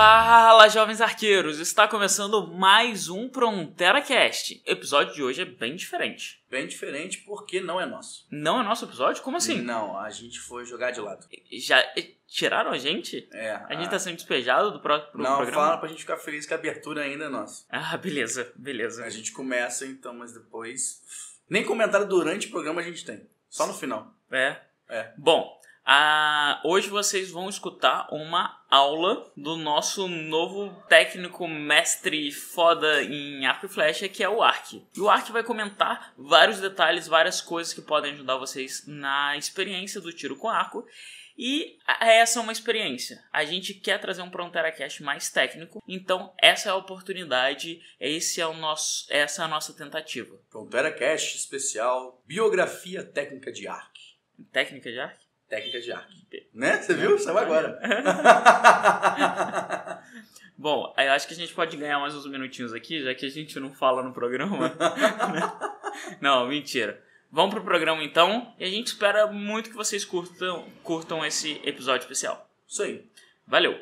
Fala, jovens arqueiros! Está começando mais um PronteraCast. O episódio de hoje é bem diferente. Bem diferente porque não é nosso. Não é nosso episódio? Como assim? Não, a gente foi jogar de lado. Já tiraram a gente? A gente tá sendo despejado do próprio programa? Não, fala pra gente ficar feliz que a abertura ainda é nossa. Ah, beleza. A gente começa então, mas depois... Nem comentário durante o programa a gente tem. Só no final. É. Bom... hoje vocês vão escutar uma aula do nosso novo técnico mestre foda em arco e flecha, que é o Ark. E o Ark vai comentar vários detalhes, várias coisas que podem ajudar vocês na experiência do tiro com arco. E essa é uma experiência. A gente quer trazer um PronteraCast mais técnico, então essa é a oportunidade, essa é a nossa tentativa. PronteraCast especial Biografia Técnica de Ark. Técnica de Ark? Técnica de Ark. Né? Você viu? Sabe agora. Bom, eu acho que a gente pode ganhar mais uns minutinhos aqui, já que a gente não fala no programa. Não, mentira. Vamos pro programa então, e a gente espera muito que vocês curtam esse episódio especial. Isso aí. Valeu!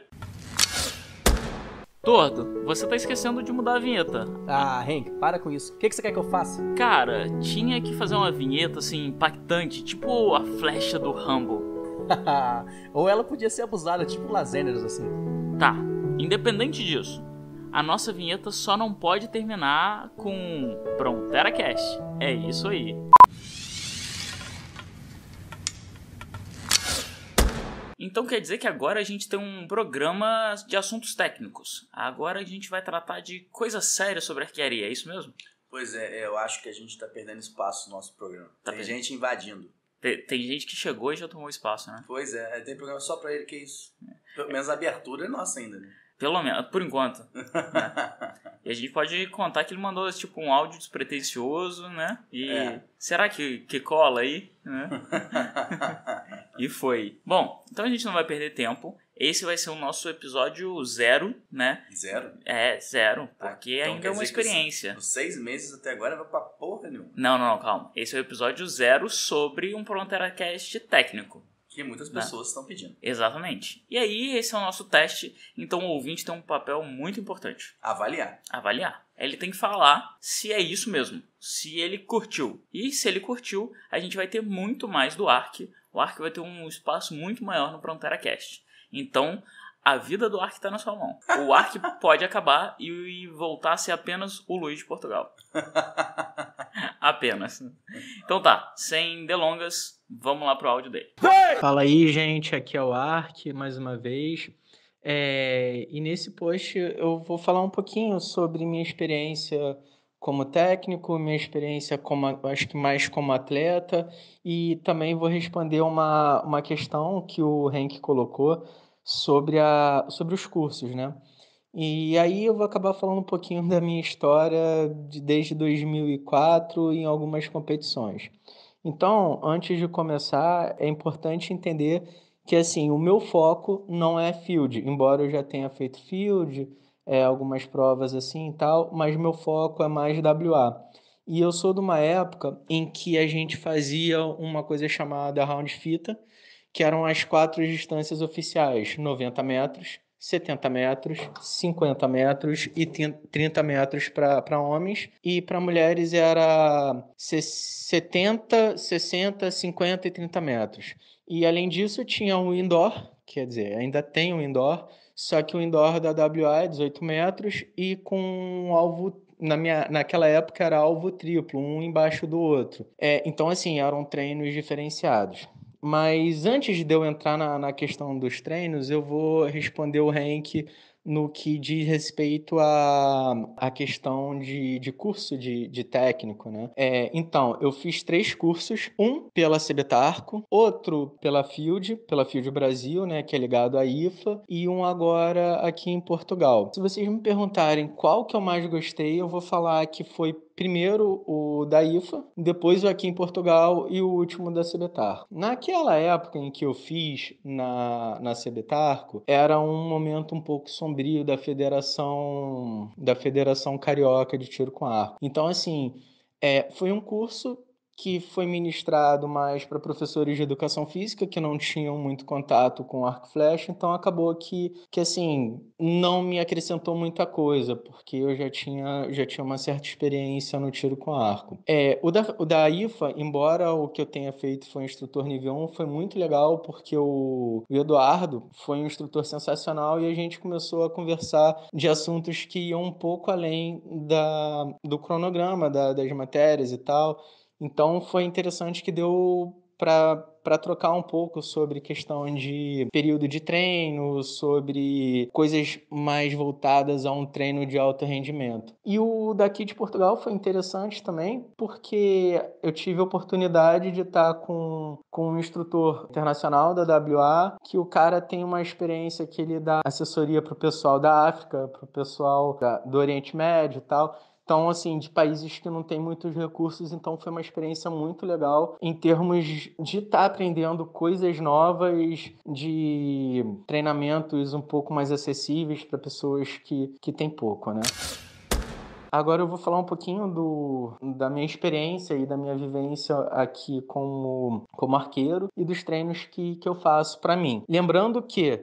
Tordo, você tá esquecendo de mudar a vinheta. Ah, Hank, para com isso. O que você quer que eu faça? Cara, tinha que fazer uma vinheta assim, impactante, tipo a flecha do Rambo. Ou ela podia ser abusada, tipo Lazeneros, assim. Tá, independente disso, a nossa vinheta só não pode terminar com PronteraCast. É isso aí. Então quer dizer que agora a gente tem um programa de assuntos técnicos. Agora a gente vai tratar de coisas sérias sobre arquearia, é isso mesmo? Pois é, eu acho que a gente tá perdendo espaço no nosso programa. Tem gente invadindo. Tem gente que chegou e já tomou espaço, né? Pois é, tem programa só pra ele, que é isso. Pelo menos a abertura é nossa ainda, né? Pelo menos, por enquanto. Né? E a gente pode contar que ele mandou tipo um áudio despretensioso, né? E será que cola aí? Né? E foi. Bom, então a gente não vai perder tempo. Esse vai ser o nosso episódio 0, né? 0? É, 0, porque então ainda é uma experiência. Os 6 meses até agora vai pra porra nenhuma. Não, calma. Esse é o episódio 0 sobre um PronteraCast técnico. Que muitas pessoas estão pedindo. Exatamente. E aí, esse é o nosso teste. Então, o ouvinte tem um papel muito importante. Avaliar. Ele tem que falar se é isso mesmo. Se ele curtiu. E se ele curtiu, a gente vai ter muito mais do Ark. O Ark vai ter um espaço muito maior no PronteraCast. Então, a vida do Ark está na sua mão. O Ark pode acabar e voltar a ser apenas o Luiz de Portugal. Apenas. Então tá, sem delongas, vamos lá pro áudio dele. Fala aí, gente, aqui é o Ark, mais uma vez. E nesse post eu vou falar um pouquinho sobre minha experiência como técnico, minha experiência acho que mais como atleta, e também vou responder uma questão que o Hank colocou sobre os cursos, né? E aí eu vou acabar falando um pouquinho da minha história desde 2004 em algumas competições. Então, antes de começar, é importante entender que assim, o meu foco não é field, embora eu já tenha feito field, algumas provas assim e tal, mas meu foco é mais WA. E eu sou de uma época em que a gente fazia uma coisa chamada round fita, que eram as 4 distâncias oficiais: 90 metros, 70 metros, 50 metros e 30 metros para homens. E para mulheres era 70, 60, 50 e 30 metros. E além disso tinha o indoor, quer dizer, ainda tem o indoor, só que o indoor da WA é 18 metros e com um alvo... Naquela época era alvo triplo, um embaixo do outro. Então, assim, eram treinos diferenciados. Mas antes de eu entrar na questão dos treinos, eu vou responder o Hank no que diz respeito à questão de curso de técnico, né? Então, eu fiz 3 cursos, um pela CBTARCO, outro pela Field Brasil, né, que é ligado à IFA, e um agora aqui em Portugal. Se vocês me perguntarem qual que eu mais gostei, eu vou falar que foi primeiro o da IFA, depois o aqui em Portugal e o último da CBTARCO. Naquela época em que eu fiz na CBTARCO, era um momento um pouco sombrio da Federação Carioca de Tiro com Arco. Então, assim, foi um curso que foi ministrado mais para professores de educação física que não tinham muito contato com arco e flecha, então acabou que assim, não me acrescentou muita coisa, porque eu já tinha uma certa experiência no tiro com arco. O da IFA, embora o que eu tenha feito foi um instrutor nível 1, foi muito legal, porque o Eduardo foi um instrutor sensacional e a gente começou a conversar de assuntos que iam um pouco além do cronograma das matérias e tal. Então foi interessante que deu para trocar um pouco sobre questão de período de treino, sobre coisas mais voltadas a um treino de alto rendimento. E o daqui de Portugal foi interessante também, porque eu tive a oportunidade de estar com um instrutor internacional da WA, que o cara tem uma experiência que ele dá assessoria para o pessoal da África, para o pessoal do Oriente Médio e tal. Então, assim, de países que não têm muitos recursos, então foi uma experiência muito legal em termos de estar aprendendo coisas novas, de treinamentos um pouco mais acessíveis para pessoas que têm pouco, né? Agora eu vou falar um pouquinho da minha experiência e da minha vivência aqui como arqueiro e dos treinos que eu faço para mim. Lembrando que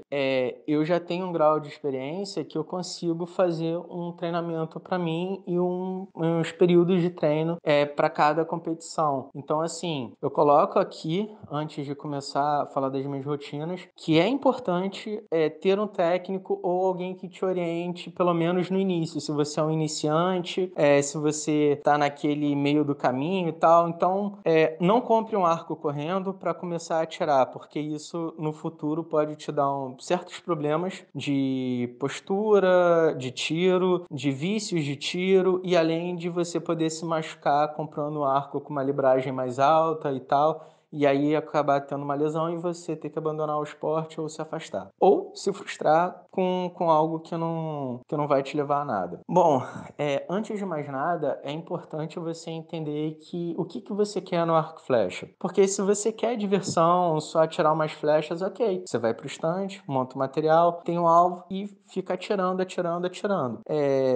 eu já tenho um grau de experiência que eu consigo fazer um treinamento para mim e uns períodos de treino para cada competição. Então, assim, eu coloco aqui, antes de começar a falar das minhas rotinas, que é importante ter um técnico ou alguém que te oriente, pelo menos no início, se você é um iniciante, se você está naquele meio do caminho e tal. Então, não compre um arco correndo para começar a atirar, porque isso no futuro pode te dar certos problemas de postura, de tiro, de vícios de tiro, e além de você poder se machucar comprando um arco com uma libragem mais alta e tal, e aí acabar tendo uma lesão e você ter que abandonar o esporte ou se afastar. Ou se frustrar com algo que não vai te levar a nada. Bom, antes de mais nada, é importante você entender o que você quer no arco e flecha. Porque se você quer diversão, só atirar umas flechas, ok. Você vai pro stand, monta o material, tem um alvo e fica atirando.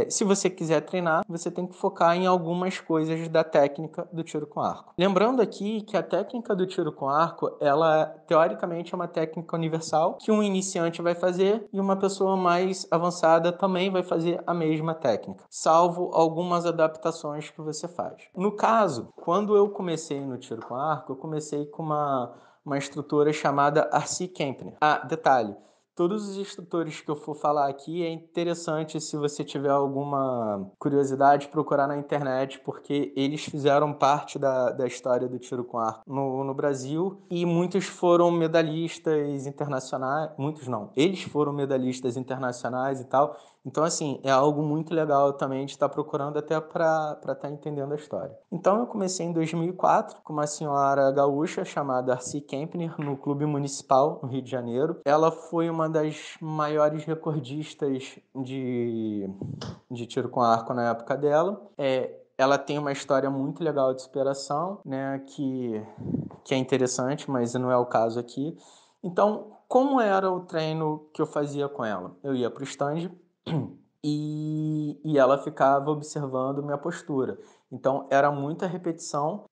Se você quiser treinar, você tem que focar em algumas coisas da técnica do tiro com arco. Lembrando aqui que a técnica do tiro com arco, ela teoricamente é uma técnica universal que um iniciante vai fazer e uma pessoa mais avançada também vai fazer a mesma técnica, salvo algumas adaptações que você faz. No caso, quando eu comecei no tiro com arco, eu comecei com uma instrutora chamada Arcy Kempner. Detalhe, todos os instrutores que eu for falar aqui, é interessante, se você tiver alguma curiosidade, procurar na internet, porque eles fizeram parte da história do tiro com arco no Brasil, e muitos foram medalhistas internacionais, muitos não, eles foram medalhistas internacionais e tal. Então, assim, é algo muito legal também de estar procurando até para estar entendendo a história. Então, eu comecei em 2004 com uma senhora gaúcha chamada Arcy Kempner, no Clube Municipal, no Rio de Janeiro. Ela foi uma das maiores recordistas de tiro com arco na época dela. Ela tem uma história muito legal de superação, né, que é interessante, mas não é o caso aqui. Então, como era o treino que eu fazia com ela? Eu ia para o stand e ela ficava observando minha postura. Então, era muita repetição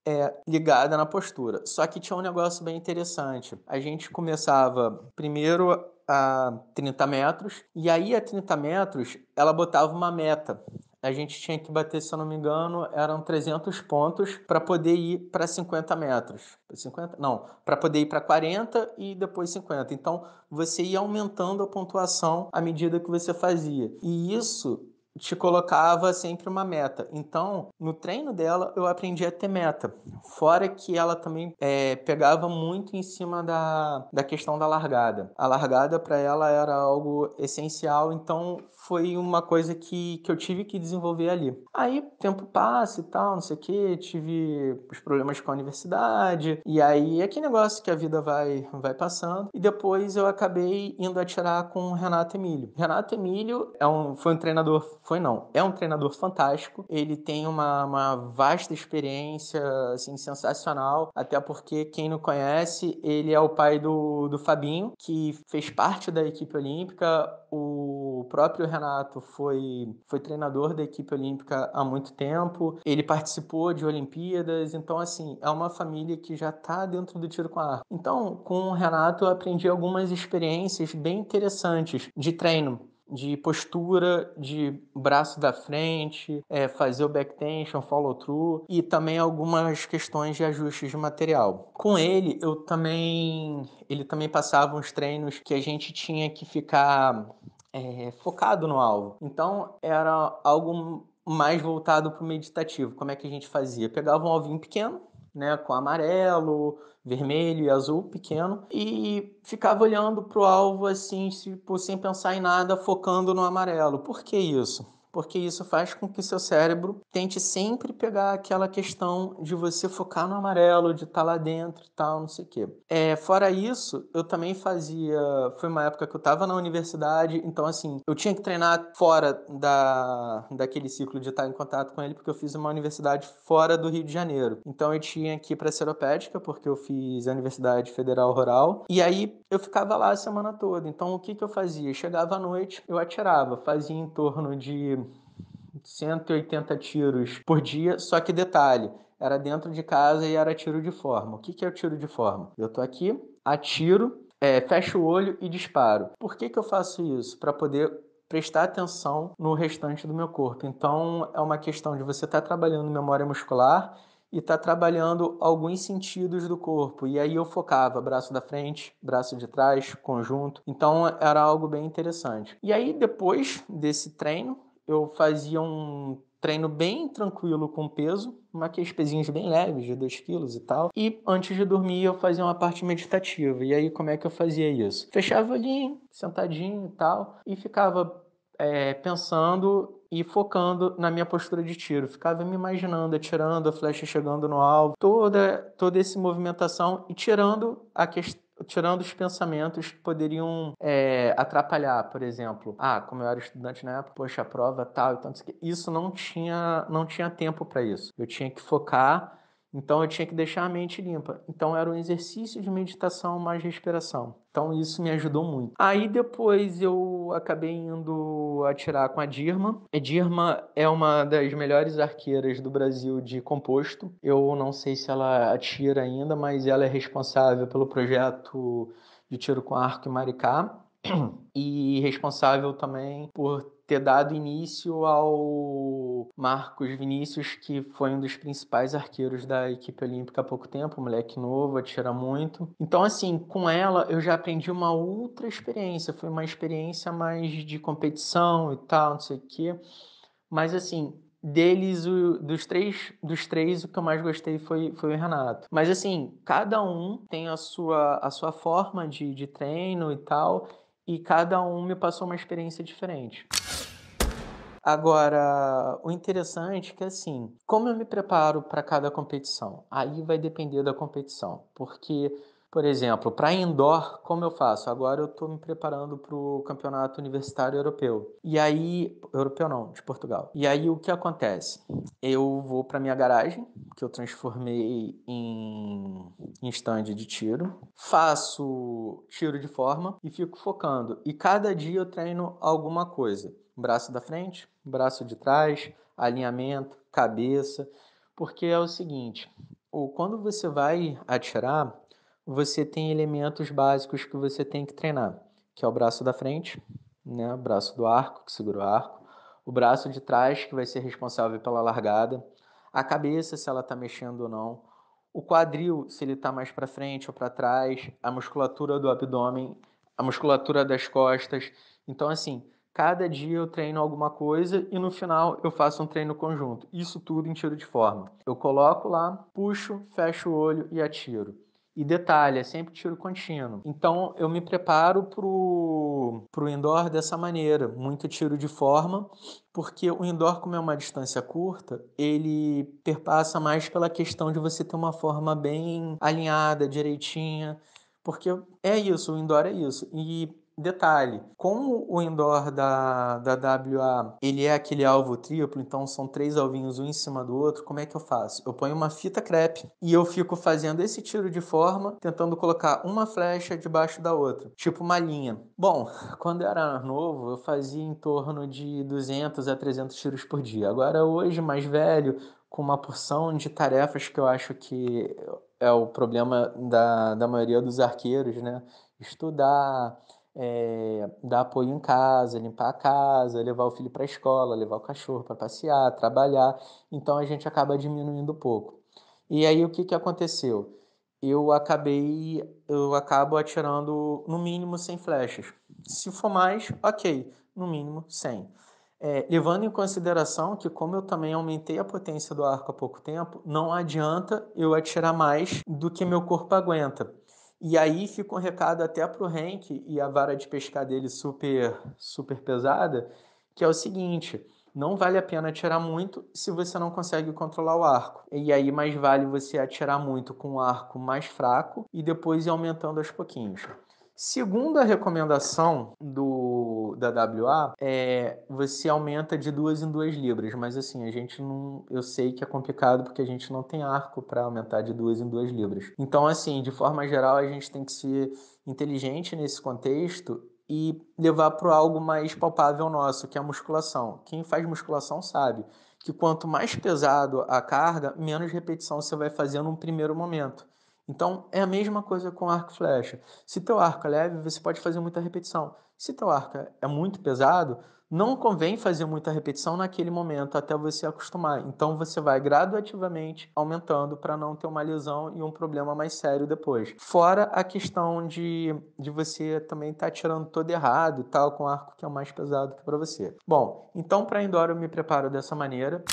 ligada na postura. Só que tinha um negócio bem interessante. A gente começava primeiro a 30 metros, e aí a 30 metros ela botava uma meta. A gente tinha que bater, se eu não me engano, eram 300 pontos para poder ir para 50 metros. 50? Não, para poder ir para 40 e depois 50. Então, você ia aumentando a pontuação à medida que você fazia. E isso te colocava sempre uma meta. Então, no treino dela, eu aprendi a ter meta. Fora que ela também pegava muito em cima da questão da largada. A largada, para ela, era algo essencial, então foi uma coisa que eu tive que desenvolver ali. Aí, o tempo passa e tal, não sei o quê, tive os problemas com a universidade, e aí é que negócio que a vida vai passando, e depois eu acabei indo atirar com o Renato Emílio. Renato Emílio é um treinador fantástico, ele tem uma vasta experiência, assim, sensacional, até porque, quem não conhece, ele é o pai do Fabinho, que fez parte da equipe olímpica. O próprio Renato foi treinador da equipe olímpica há muito tempo, ele participou de Olimpíadas, então, assim, é uma família que já está dentro do tiro com arco. Então, com o Renato, eu aprendi algumas experiências bem interessantes de treino, de postura, de braço da frente, fazer o back tension, follow through e também algumas questões de ajustes de material. Com ele, ele também passava uns treinos que a gente tinha que ficar focado no alvo. Então, era algo mais voltado para o meditativo. Como é que a gente fazia? Pegava um alvinho pequeno, né, com amarelo, vermelho e azul pequeno, e ficava olhando para o alvo assim, tipo, sem pensar em nada, focando no amarelo. Por que isso? Porque isso faz com que seu cérebro tente sempre pegar aquela questão de você focar no amarelo, de estar lá dentro e tal, não sei o quê. Fora isso, eu também fazia... Foi uma época que eu estava na universidade, então assim, eu tinha que treinar fora daquele ciclo de estar em contato com ele, porque eu fiz uma universidade fora do Rio de Janeiro. Então eu tinha que ir para a Seropédica, porque eu fiz a Universidade Federal Rural, e aí eu ficava lá a semana toda. Então o que eu fazia? Chegava à noite, eu atirava, fazia em torno de 180 tiros por dia, só que detalhe, era dentro de casa e era tiro de forma. O que é o tiro de forma? Eu tô aqui, atiro, fecho o olho e disparo. Por que eu faço isso? Para poder prestar atenção no restante do meu corpo. Então, é uma questão de você estar trabalhando memória muscular e estar trabalhando alguns sentidos do corpo. E aí eu focava braço da frente, braço de trás, conjunto. Então, era algo bem interessante. E aí, depois desse treino, eu fazia um treino bem tranquilo com peso, aqueles pezinhos bem leves, de 2 quilos e tal. E antes de dormir eu fazia uma parte meditativa. E aí como é que eu fazia isso? Fechava o olhinho, sentadinho e tal, e ficava pensando e focando na minha postura de tiro. Ficava me imaginando, atirando, a flecha chegando no alvo, toda essa movimentação e tirando os pensamentos que poderiam atrapalhar, por exemplo. Como eu era estudante na época, poxa, a prova tal, então isso não tinha tempo para isso. Eu tinha que focar, então eu tinha que deixar a mente limpa. Então era um exercício de meditação mais respiração. Então isso me ajudou muito. Aí depois eu acabei indo atirar com a Dirma. A Dirma é uma das melhores arqueiras do Brasil de composto. Eu não sei se ela atira ainda, mas ela é responsável pelo projeto de tiro com arco em Maricá e responsável também por ter dado início ao Marcos Vinícius, que foi um dos principais arqueiros da equipe olímpica há pouco tempo, um moleque novo, atira muito. Então, assim, com ela eu já aprendi uma outra experiência, foi uma experiência mais de competição e tal, não sei o quê. Mas, assim, dos três, o que eu mais gostei foi o Renato. Mas, assim, cada um tem a sua forma de treino e tal, e cada um me passou uma experiência diferente. Agora, o interessante é que, assim, como eu me preparo para cada competição? Aí vai depender da competição, porque, por exemplo, para indoor, como eu faço? Agora eu estou me preparando para o campeonato universitário europeu. E aí, europeu não, de Portugal. E aí o que acontece? Eu vou para minha garagem, que eu transformei em stand de tiro, faço tiro de forma e fico focando. E cada dia eu treino alguma coisa. Braço da frente, braço de trás, alinhamento, cabeça, porque é o seguinte, quando você vai atirar, você tem elementos básicos que você tem que treinar, que é o braço da frente, né, o braço do arco, que segura o arco, o braço de trás, que vai ser responsável pela largada, a cabeça, se ela está mexendo ou não, o quadril, se ele está mais para frente ou para trás, a musculatura do abdômen, a musculatura das costas. Então, assim, cada dia eu treino alguma coisa e no final eu faço um treino conjunto. Isso tudo em tiro de forma. Eu coloco lá, puxo, fecho o olho e atiro. E detalhe, é sempre tiro contínuo. Então eu me preparo pro indoor dessa maneira, muito tiro de forma, porque o indoor, como é uma distância curta, ele perpassa mais pela questão de você ter uma forma bem alinhada, direitinha, porque é isso, o indoor é isso. E detalhe, como o indoor da WA, ele é aquele alvo triplo, então são 3 alvinhos um em cima do outro, como é que eu faço? Eu ponho uma fita crepe e eu fico fazendo esse tiro de forma, tentando colocar uma flecha debaixo da outra, tipo uma linha. Bom, quando eu era novo, eu fazia em torno de 200 a 300 tiros por dia. Agora, hoje, mais velho, com uma porção de tarefas que eu acho que é o problema da maioria dos arqueiros, né? Estudar, dar apoio em casa, limpar a casa, levar o filho para a escola, levar o cachorro para passear, trabalhar. Então a gente acaba diminuindo um pouco. E aí o que aconteceu? Eu acabo atirando no mínimo 100 flechas. Se for mais, ok, no mínimo 100. Levando em consideração que, como eu também aumentei a potência do arco há pouco tempo, não adianta eu atirar mais do que meu corpo aguenta. E aí fica um recado até para o Hank e a vara de pescar dele super, super pesada, que é o seguinte: não vale a pena atirar muito se você não consegue controlar o arco. E aí mais vale você atirar muito com um arco mais fraco e depois ir aumentando aos pouquinhos. Segundo a recomendação da WA, você aumenta de 2 em 2 libras, mas assim, a gente não, eu sei que é complicado porque a gente não tem arco para aumentar de 2 em 2 libras. Então, assim, de forma geral, a gente tem que ser inteligente nesse contexto e levar para algo mais palpável nosso, que é a musculação. Quem faz musculação sabe que quanto mais pesado a carga, menos repetição você vai fazer num primeiro momento. Então, é a mesma coisa com arco e flecha. Se teu arco é leve, você pode fazer muita repetição. Se teu arco é muito pesado, não convém fazer muita repetição naquele momento até você acostumar. Então, você vai gradativamente aumentando para não ter uma lesão e um problema mais sério depois. Fora a questão de você também estar tirando todo errado e tal, com arco que é o mais pesado que para você. Bom, então para indoor eu me preparo dessa maneira.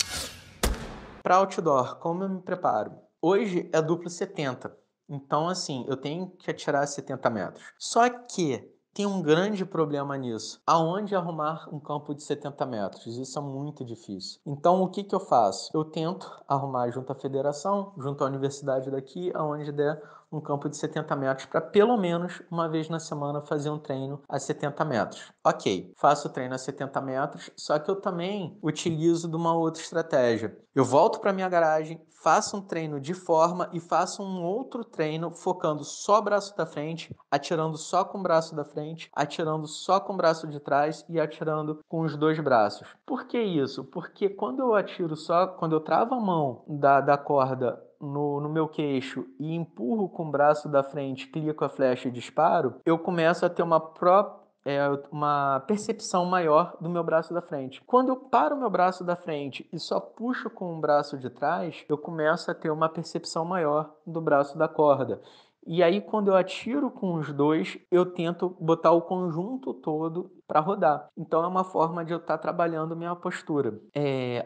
Para outdoor, como eu me preparo? Hoje é duplo 70. Então, assim, eu tenho que atirar 70 metros. Só que tem um grande problema nisso. Aonde arrumar um campo de 70 metros? Isso é muito difícil. Então, o que eu faço? Eu tento arrumar junto à federação, junto à universidade daqui, aonde der um campo de 70 metros para pelo menos uma vez na semana fazer um treino a 70 metros. Ok, faço o treino a 70 metros, só que eu também utilizo de uma outra estratégia. Eu volto para minha garagem, faço um treino de forma e faço um outro treino focando só o braço da frente, atirando só com o braço da frente, atirando só com o braço de trás e atirando com os 2 braços. Por que isso? Porque quando eu atiro só, quando eu travo a mão da corda no meu queixo e empurro com o braço da frente, clico a flecha e disparo, eu começo a ter uma percepção maior do meu braço da frente. Quando eu paro o meu braço da frente e só puxo com o braço de trás, eu começo a ter uma percepção maior do braço da corda. E aí, quando eu atiro com os 2, eu tento botar o conjunto todo para rodar. Então, é uma forma de eu estar trabalhando minha postura.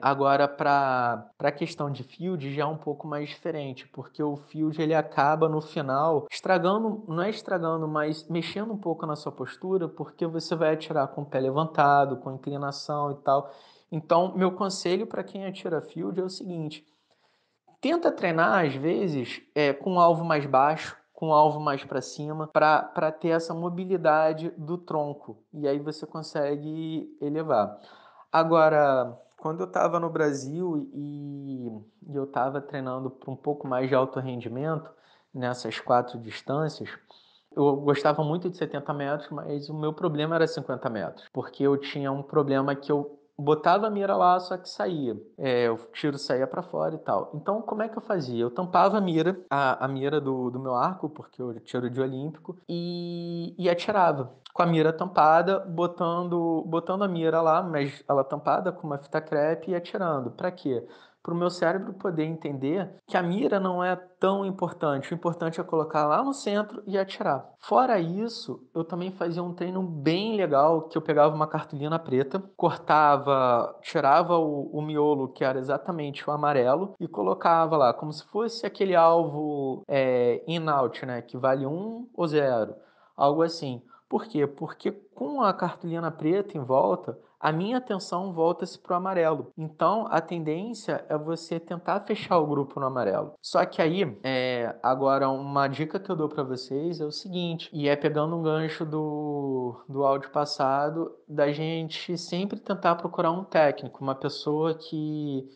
Agora, para a questão de field, já é um pouco mais diferente, porque o field ele acaba no final estragando, não é estragando, mas mexendo um pouco na sua postura, porque você vai atirar com o pé levantado, com inclinação e tal. Então, meu conselho para quem atira field é o seguinte: tenta treinar, às vezes, com um alvo mais baixo, com um alvo mais para cima, para ter essa mobilidade do tronco. E aí você consegue elevar. Agora, quando eu estava no Brasil e eu estava treinando para um pouco mais de alto rendimento, nessas 4 distâncias, eu gostava muito de 70 metros, mas o meu problema era 50 metros, porque eu tinha um problema que eu botava a mira lá, só que saía. O tiro saía para fora e tal. Então, como é que eu fazia? Eu tampava a mira, a mira do meu arco, porque eu tiro de olímpico, e atirava com a mira tampada, botando a mira lá, mas ela tampada com uma fita crepe e atirando. Para quê? Para o meu cérebro poder entender que a mira não é tão importante. O importante é colocar lá no centro e atirar. Fora isso, eu também fazia um treino bem legal, que eu pegava uma cartolina preta, cortava, tirava o miolo, que era exatamente o amarelo, e colocava lá, como se fosse aquele alvo in-out, né, que vale 1 ou 0, algo assim. Por quê? Porque com a cartolina preta em volta, a minha atenção volta-se para o amarelo. Então, a tendência é você tentar fechar o grupo no amarelo. Só que aí, agora, uma dica que eu dou para vocês é o seguinte, e é pegando um gancho do áudio passado, da gente sempre tentar procurar um técnico, uma pessoa que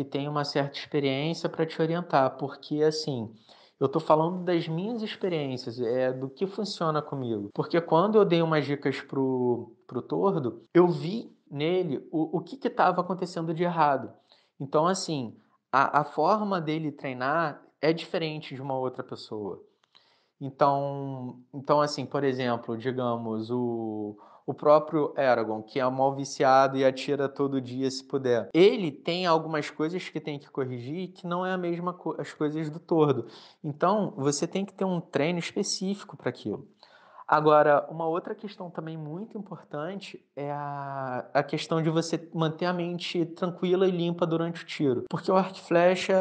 tem uma certa experiência para te orientar, porque assim, eu estou falando das minhas experiências, do que funciona comigo. Porque quando eu dei umas dicas pro Tordo, eu vi nele o que estava acontecendo de errado. Então, assim, a forma dele treinar é diferente de uma outra pessoa. Então assim, por exemplo, digamos, o próprio Eragon, que é mal viciado e atira todo dia se puder. Ele tem algumas coisas que tem que corrigir que não é a mesma as coisas do Tordo. Então, você tem que ter um treino específico para aquilo. Agora, uma outra questão também muito importante é a questão de você manter a mente tranquila e limpa durante o tiro. Porque o arco e flecha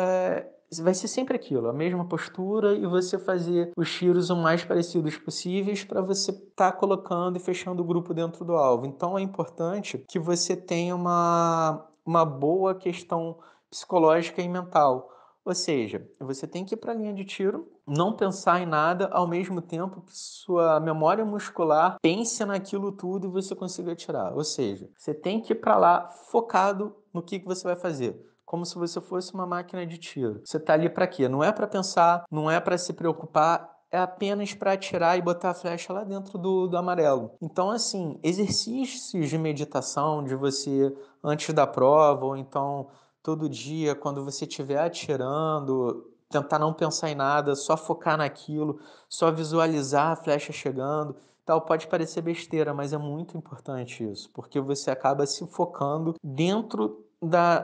vai ser sempre aquilo, a mesma postura e você fazer os tiros o mais parecidos possíveis para você estar colocando e fechando o grupo dentro do alvo. Então é importante que você tenha uma boa questão psicológica e mental. Ou seja, você tem que ir para a linha de tiro, não pensar em nada, ao mesmo tempo que sua memória muscular pense naquilo tudo e você consiga atirar. Ou seja, você tem que ir para lá focado no que você vai fazer. Como se você fosse uma máquina de tiro. Você está ali para quê? Não é para pensar, não é para se preocupar, é apenas para atirar e botar a flecha lá dentro do amarelo. Então, assim, exercícios de meditação, de você antes da prova, ou então todo dia, quando você estiver atirando, tentar não pensar em nada, só focar naquilo, só visualizar a flecha chegando. Tal, pode parecer besteira, mas é muito importante isso, porque você acaba se focando dentro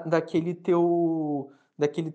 daquele teu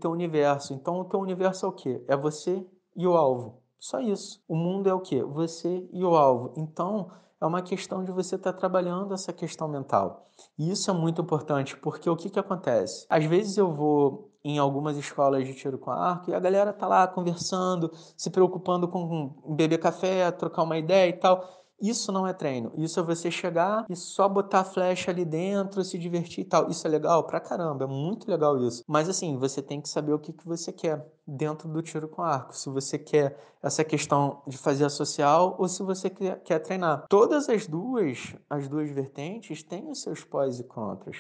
universo. Então, o teu universo é o quê? É você e o alvo. Só isso. O mundo é o quê? Você e o alvo. Então, é uma questão de você estar trabalhando essa questão mental. E isso é muito importante, porque o que acontece? Às vezes eu vou em algumas escolas de tiro com arco e a galera tá lá conversando, se preocupando com beber café, trocar uma ideia e tal. Isso não é treino. Isso é você chegar e só botar a flecha ali dentro, se divertir e tal. Isso é legal pra caramba, é muito legal isso. Mas assim, você tem que saber o que você quer dentro do tiro com arco. Se você quer essa questão de fazer a social ou se você quer treinar. Todas as duas vertentes têm os seus pós e contras.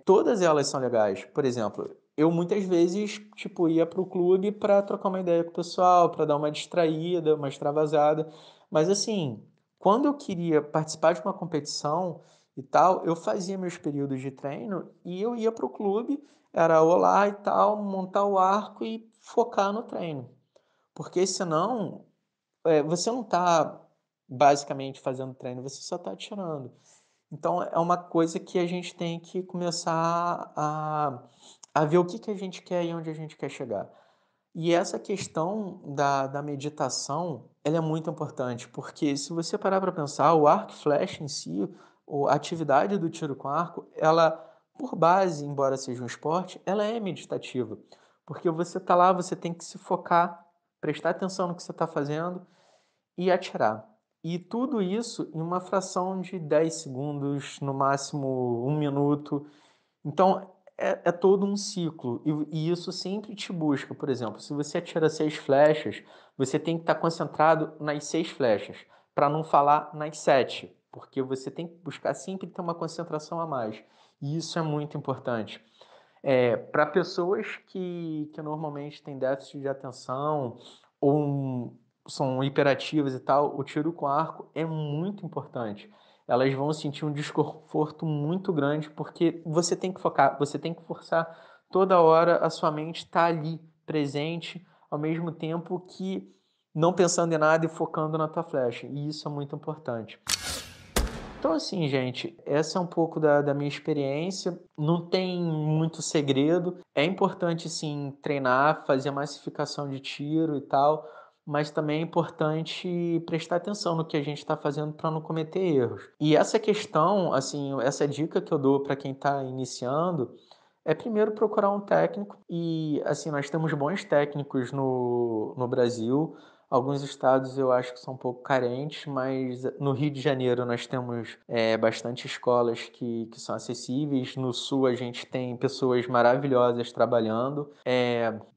Todas elas são legais. Por exemplo, eu muitas vezes, ia pro clube para trocar uma ideia com o pessoal, para dar uma distraída, uma extravasada. Mas assim, quando eu queria participar de uma competição e tal, eu fazia meus períodos de treino e eu ia pro clube, era olá e tal, montar o arco e focar no treino. Porque senão, você não está basicamente fazendo treino, você só está atirando. Então é uma coisa que a gente tem que começar a ver o que a gente quer e onde a gente quer chegar. E essa questão da meditação, ela é muito importante, porque se você parar para pensar, o arco e flecha em si, a atividade do tiro com arco, ela, por base, embora seja um esporte, ela é meditativa. Porque você está lá, você tem que se focar, prestar atenção no que você está fazendo e atirar. E tudo isso em uma fração de 10 segundos, no máximo 1 minuto. Então, é todo um ciclo. E isso sempre te busca. Por exemplo, se você atira 6 flechas, você tem que estar concentrado nas 6 flechas, para não falar nas 7, porque você tem que buscar sempre ter uma concentração a mais. E isso é muito importante. Para pessoas que normalmente têm déficit de atenção ou são hiperativas e tal, o tiro com arco é muito importante. Elas vão sentir um desconforto muito grande porque você tem que focar, você tem que forçar toda hora a sua mente estar ali, presente, ao mesmo tempo que não pensando em nada e focando na tua flecha. E isso é muito importante. Então, assim, gente, essa é um pouco da minha experiência. Não tem muito segredo. É importante, sim, treinar, fazer massificação de tiro e tal, mas também é importante prestar atenção no que a gente está fazendo para não cometer erros. E essa questão, assim, essa dica que eu dou para quem está iniciando é primeiro procurar um técnico. E, assim, nós temos bons técnicos no Brasil. Alguns estados eu acho que são um pouco carentes, mas no Rio de Janeiro nós temos bastante escolas que são acessíveis. No Sul a gente tem pessoas maravilhosas trabalhando.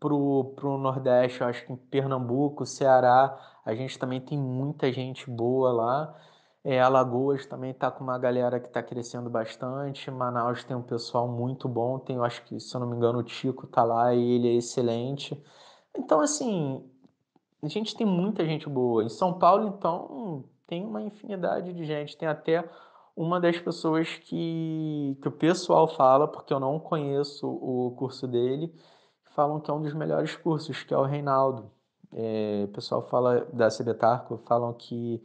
Pro Nordeste, eu acho que em Pernambuco, Ceará, a gente também tem muita gente boa lá. Alagoas também está com uma galera que está crescendo bastante. Manaus tem um pessoal muito bom. Tem, eu acho que, se eu não me engano, o Tico está lá e ele é excelente. Então, assim, a gente tem muita gente boa. Em São Paulo, então, tem uma infinidade de gente. Tem até uma das pessoas que o pessoal fala, porque eu não conheço o curso dele, falam que é um dos melhores cursos, que é o Reinaldo. O pessoal fala da CBTarco, falam que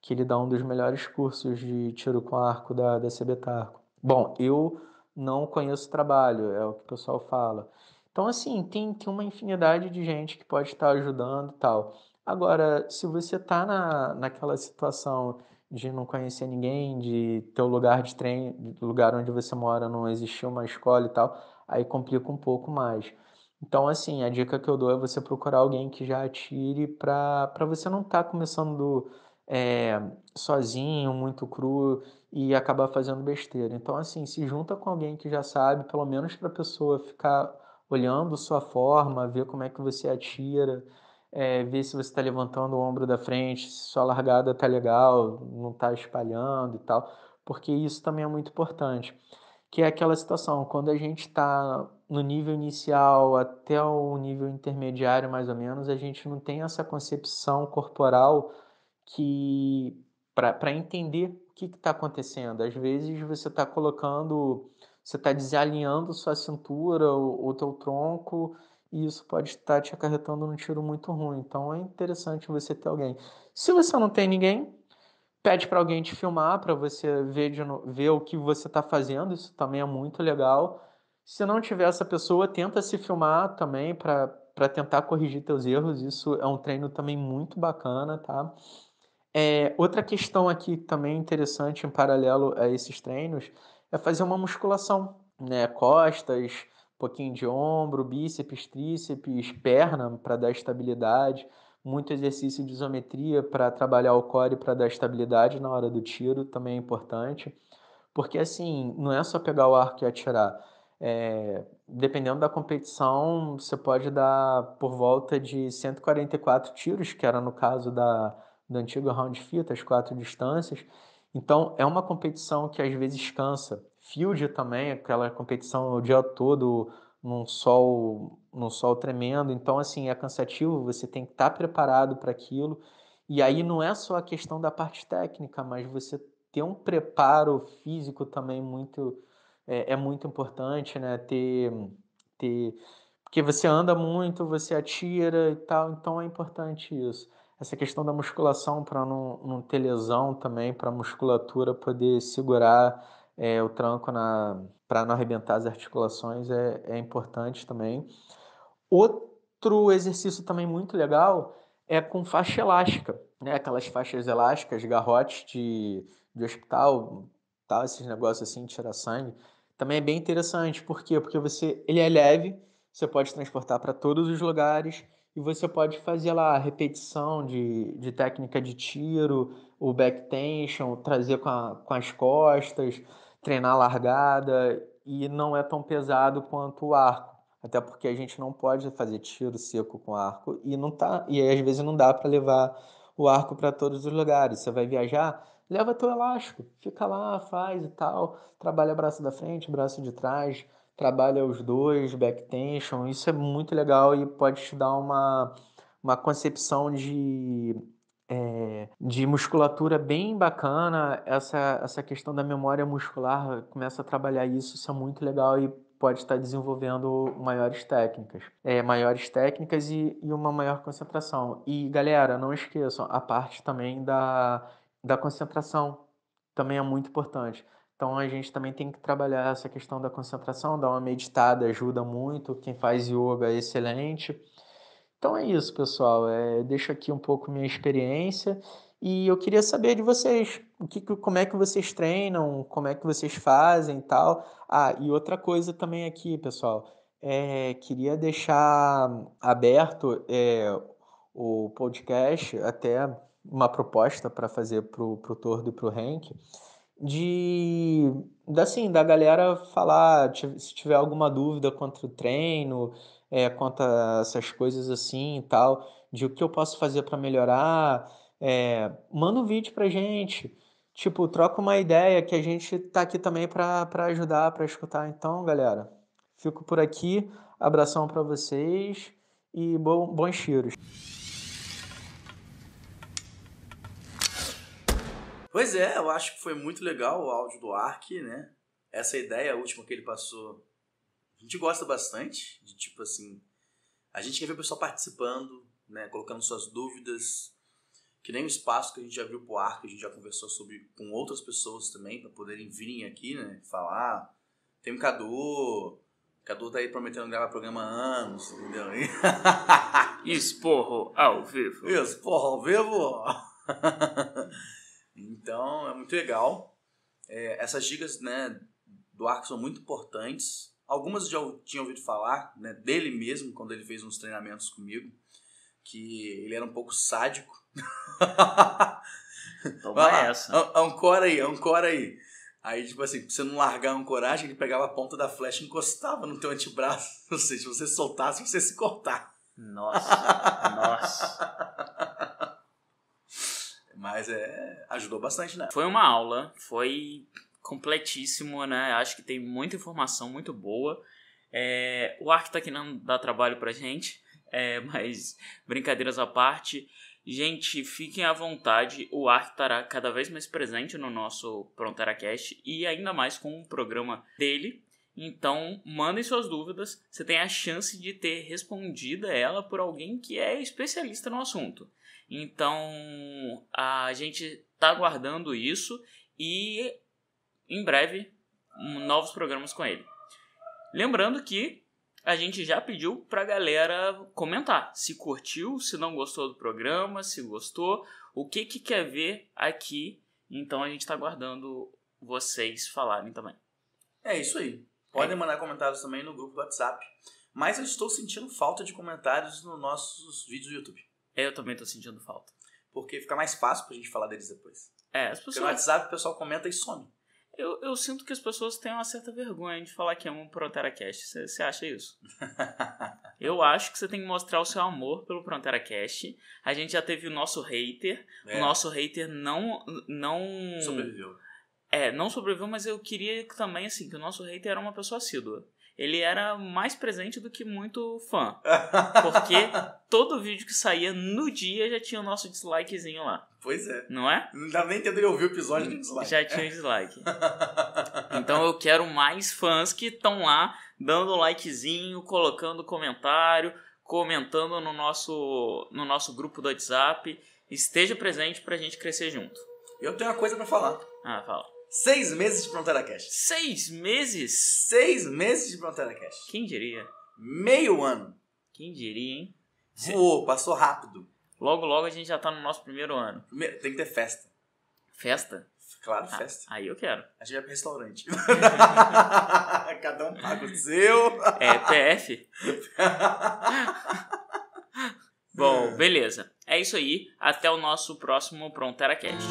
ele dá um dos melhores cursos de tiro com arco da CBTarco. Bom, eu não conheço o trabalho, é o que o pessoal fala. Então, assim, tem uma infinidade de gente que pode estar ajudando e tal. Agora, se você está naquela situação de não conhecer ninguém, de teu lugar de treino, lugar onde você mora não existir uma escola e tal, aí complica um pouco mais. Então, assim, a dica que eu dou é você procurar alguém que já atire para você não estar começando sozinho, muito cru e acabar fazendo besteira. Então, assim, se junta com alguém que já sabe, pelo menos para a pessoa ficar olhando sua forma, ver como é que você atira, ver se você está levantando o ombro da frente, se sua largada tá legal, não está espalhando e tal, porque isso também é muito importante. Que é aquela situação, quando a gente está no nível inicial até o nível intermediário, mais ou menos, a gente não tem essa concepção corporal que para entender o que está acontecendo. Às vezes você está colocando, você está desalinhando sua cintura, o teu tronco, e isso pode estar te acarretando num tiro muito ruim. Então é interessante você ter alguém. Se você não tem ninguém, pede para alguém te filmar para você ver o que você está fazendo. Isso também é muito legal. Se não tiver essa pessoa, tenta se filmar também para tentar corrigir teus erros. Isso é um treino também muito bacana, tá? Outra questão aqui também interessante em paralelo a esses treinos é fazer uma musculação, né? Costas, um pouquinho de ombro, bíceps, tríceps, perna para dar estabilidade, muito exercício de isometria para trabalhar o core para dar estabilidade na hora do tiro, também é importante. Porque assim, não é só pegar o arco e atirar. Dependendo da competição, você pode dar por volta de 144 tiros, que era no caso do antigo round fita, as 4 distâncias. Então, é uma competição que às vezes cansa. Field também, aquela competição o dia todo num sol tremendo. Então, assim, é cansativo, você tem que estar preparado para aquilo. E aí não é só a questão da parte técnica, mas você ter um preparo físico também é muito importante, né? Ter, porque você anda muito, você atira e tal, então é importante isso. Essa questão da musculação para não ter lesão também, para a musculatura poder segurar o tranco para não arrebentar as articulações é importante também. Outro exercício também muito legal é com faixa elástica, né? Aquelas faixas elásticas, garrotes de hospital, tal, esses negócios assim, tirar sangue. Também é bem interessante, por quê? Porque ele é leve, você pode transportar para todos os lugares e você pode fazer lá a repetição de técnica de tiro, o back tension, trazer com as costas, treinar a largada e não é tão pesado quanto o arco. Até porque a gente não pode fazer tiro seco com arco e às vezes não dá para levar o arco para todos os lugares. Você vai viajar, leva teu elástico, fica lá, faz e tal, trabalha braço da frente, braço de trás, trabalha os dois, back tension. Isso é muito legal e pode te dar uma concepção de musculatura bem bacana. Essa questão da memória muscular começa a trabalhar isso é muito legal e pode estar desenvolvendo maiores técnicas e uma maior concentração. E galera, não esqueçam, a parte também da concentração também é muito importante. Então a gente também tem que trabalhar essa questão da concentração, dar uma meditada ajuda muito, quem faz yoga é excelente. Então é isso, pessoal. Deixo aqui um pouco minha experiência e eu queria saber de vocês, como é que vocês treinam, como é que vocês fazem e tal. Ah, e outra coisa também aqui, pessoal, queria deixar aberto o podcast, até uma proposta para fazer pro Tordo e pro Henk, da galera falar, se tiver alguma dúvida quanto o treino, quanto a essas coisas assim e tal, de o que eu posso fazer para melhorar, manda um vídeo pra gente, tipo, troca uma ideia que a gente tá aqui também para ajudar, para escutar. Então, galera, fico por aqui, abração para vocês e bons tiros. Pois é, eu acho que foi muito legal o áudio do Ark, né? Essa ideia última que ele passou, a gente gosta bastante, de tipo assim, a gente quer ver o pessoal participando, né? Colocando suas dúvidas, que nem o espaço que a gente já viu pro Ark, a gente já conversou sobre com outras pessoas também, para poderem virem aqui, né? Falar. Tem o Cadu tá aí prometendo gravar programa há anos, entendeu? Esporro ao vivo. Esporro ao vivo! Então, é muito legal. Essas dicas, né, do Ark são muito importantes. Algumas eu já tinha ouvido falar, né, dele mesmo, quando ele fez uns treinamentos comigo, que ele era um pouco sádico. Toma essa. Ancora aí. Aí, tipo assim, pra você não largar a ancoragem, ele pegava a ponta da flecha e encostava no teu antebraço. Ou seja, se você soltasse, você se cortar. Nossa. Mas ajudou bastante, né? Foi uma aula, foi completíssimo, né? Acho que tem muita informação muito boa. O Ark tá aqui não dá trabalho pra gente, mas brincadeiras à parte. Gente, fiquem à vontade, o Ark estará cada vez mais presente no nosso PronteraCast e ainda mais com o programa dele. Então, mandem suas dúvidas, você tem a chance de ter respondido ela por alguém que é especialista no assunto. Então, a gente está aguardando isso e, em breve, novos programas com ele. Lembrando que a gente já pediu para a galera comentar se curtiu, se não gostou do programa, se gostou, o que quer ver aqui. Então, a gente está aguardando vocês falarem também. É isso aí. Podem mandar comentários também no grupo do WhatsApp. Mas eu estou sentindo falta de comentários nos nossos vídeos do YouTube. Eu também tô sentindo falta. Porque fica mais fácil pra gente falar deles depois. As pessoas... Porque no WhatsApp o pessoal comenta e some. Eu sinto que as pessoas têm uma certa vergonha de falar que amam o PronteraCast. Você acha isso? Eu acho que você tem que mostrar o seu amor pelo PronteraCast. A gente já teve o nosso hater. O nosso hater não... Sobreviveu. Não sobreviveu, mas eu queria também, assim, que o nosso hater era uma pessoa assídua. Ele era mais presente do que muito fã. Porque todo vídeo que saía no dia já tinha o nosso dislikezinho lá. Pois é. Não é? Não dá nem tempo de ouvir o episódio de dislike. Já tinha dislike. Então eu quero mais fãs que estão lá dando likezinho, colocando comentário, comentando no nosso grupo do WhatsApp. Esteja presente pra gente crescer junto. Eu tenho uma coisa pra falar. Fala. 6 meses de PronteraCast. 6 meses? 6 meses de PronteraCast. Quem diria? Meio ano. Quem diria, hein? Voou, passou rápido. Logo a gente já tá no nosso primeiro ano. Tem que ter festa. Festa? Claro, festa. Aí eu quero. A gente vai pro restaurante. Cada um paga o seu. PF? Bom, beleza. É isso aí. Até o nosso próximo PronteraCast.